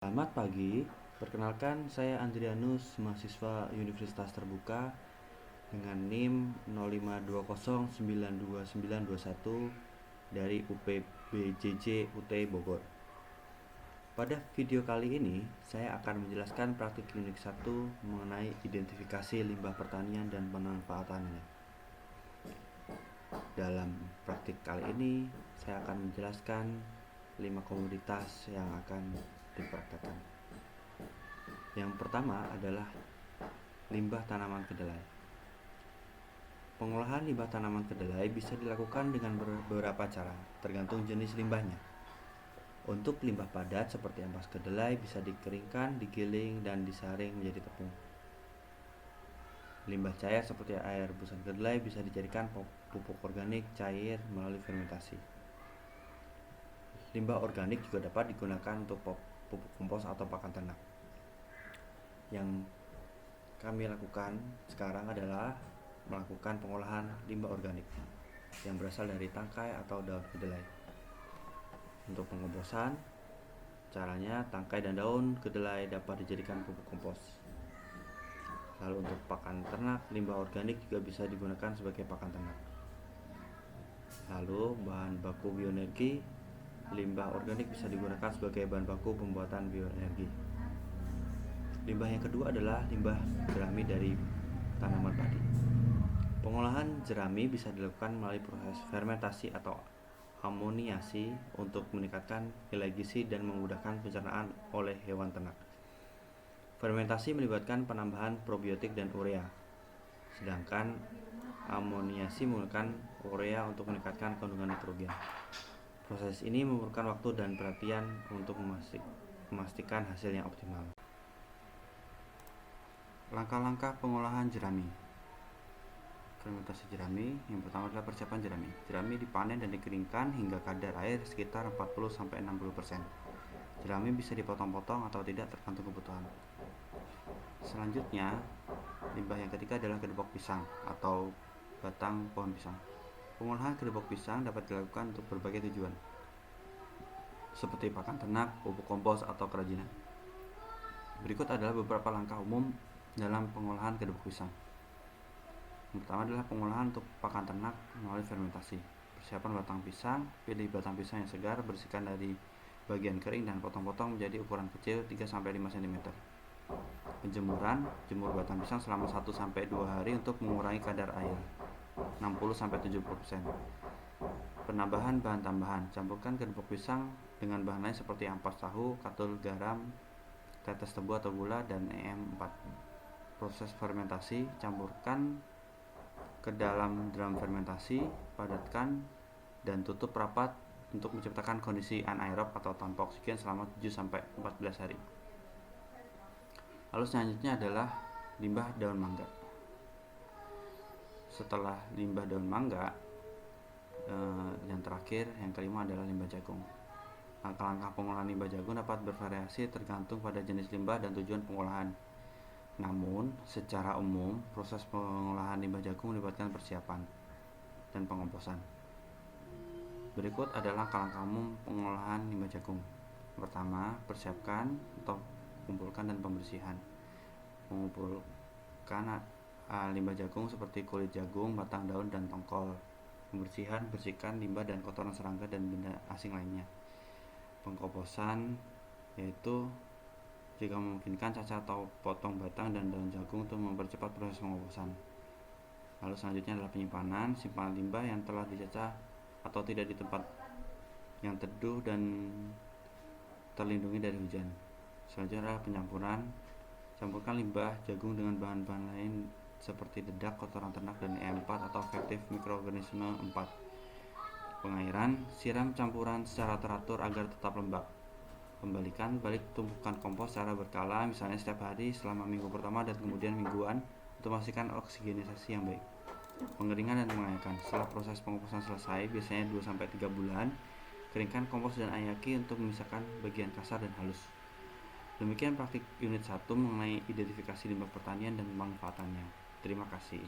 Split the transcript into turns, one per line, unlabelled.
Selamat pagi, perkenalkan saya Andrianus, mahasiswa Universitas Terbuka dengan NIM 0520929921 dari UPBJJ UT Bogor. Pada video kali ini, saya akan menjelaskan praktik unit 1 mengenai identifikasi limbah pertanian dan pemanfaatannya. Dalam praktik kali ini, saya akan menjelaskan 5 komoditas yang akan dipraktekkan. Yang pertama adalah limbah tanaman kedelai. Pengolahan limbah tanaman kedelai bisa dilakukan dengan beberapa cara, tergantung jenis limbahnya. Untuk limbah padat seperti ampas kedelai bisa dikeringkan, digiling, dan disaring menjadi tepung. Limbah cair seperti air rebusan kedelai bisa dijadikan pupuk organik cair melalui fermentasi. Limbah organik juga dapat digunakan untuk pupuk kompos atau pakan ternak. Yang kami lakukan sekarang adalah melakukan pengolahan limbah organik yang berasal dari tangkai atau daun kedelai. Untuk pengomposan, caranya tangkai dan daun kedelai dapat dijadikan pupuk kompos. Lalu untuk pakan ternak, limbah organik juga bisa digunakan sebagai pakan ternak. Lalu bahan baku bioenergi, limbah organik bisa digunakan sebagai bahan baku pembuatan bioenergi. Limbah yang kedua adalah limbah jerami dari tanaman padi. Pengolahan jerami bisa dilakukan melalui proses fermentasi atau amoniasi untuk meningkatkan nilai gizi dan memudahkan pencernaan oleh hewan ternak. Fermentasi melibatkan penambahan probiotik dan urea, sedangkan amoniasi menggunakan urea untuk meningkatkan kandungan nitrogen. Proses ini memerlukan waktu dan perhatian untuk memastikan hasil yang optimal. Langkah-langkah pengolahan jerami. Fermentasi jerami, yang pertama adalah persiapan jerami. Jerami dipanen dan dikeringkan hingga kadar air sekitar 40-60%. Jerami bisa dipotong-potong atau tidak tergantung kebutuhan. Selanjutnya, limbah yang ketiga adalah kedebok pisang atau batang pohon pisang. Pengolahan kedebok pisang dapat dilakukan untuk berbagai tujuan, seperti pakan ternak, pupuk kompos, atau kerajinan. Berikut adalah beberapa langkah umum dalam pengolahan kedebok pisang. Yang pertama adalah pengolahan untuk pakan ternak melalui fermentasi. Persiapan batang pisang, pilih batang pisang yang segar, bersihkan dari bagian kering dan potong-potong menjadi ukuran kecil 3-5 cm. Penjemuran, jemur batang pisang selama 1-2 hari untuk mengurangi kadar air 60-70%. Penambahan bahan tambahan, campurkan kedebok pisang dengan bahan lain seperti ampas tahu, katul garam, tetes tebu atau gula, dan EM4. Proses fermentasi, campurkan ke dalam drum fermentasi, padatkan dan tutup rapat untuk menciptakan kondisi anaerob atau tanpa oksigen selama 7-14 hari. Lalu selanjutnya adalah limbah daun mangga. Setelah limbah daun mangga, yang terakhir, yang kelima adalah limbah jagung. Langkah-langkah pengolahan limbah jagung dapat bervariasi tergantung pada jenis limbah dan tujuan pengolahan. Namun, secara umum, proses pengolahan limbah jagung melibatkan persiapan dan pengomposan. Berikut adalah langkah-langkah umum pengolahan limbah jagung. Pertama, persiapkan atau kumpulkan dan pembersihan. Mengumpulkan limbah jagung seperti kulit jagung, batang daun, dan tongkol. Pembersihan, bersihkan limbah dan kotoran serangga dan benda asing lainnya. Pengkomposan, yaitu jika memungkinkan cacah atau potong batang dan daun jagung untuk mempercepat proses pengomposan. Lalu selanjutnya adalah penyimpanan, simpan limbah yang telah dicacah atau tidak di tempat yang teduh dan terlindungi dari hujan. Selanjutnya adalah pencampuran, campurkan limbah jagung dengan bahan-bahan lain seperti dedak, kotoran ternak, dan E4 atau efektif mikroorganisme 4. Pengairan, siram campuran secara teratur agar tetap lembab. Kembalikan balik tumpukan kompos secara berkala, misalnya setiap hari selama minggu pertama dan kemudian mingguan untuk memastikan oksigenisasi yang baik. Pengeringan dan pengayakan. Setelah proses pengomposan selesai, biasanya 2-3 bulan, keringkan kompos dan ayaki untuk memisahkan bagian kasar dan halus. Demikian praktik unit 1 mengenai identifikasi limbah pertanian dan pemanfaatannya. Terima kasih.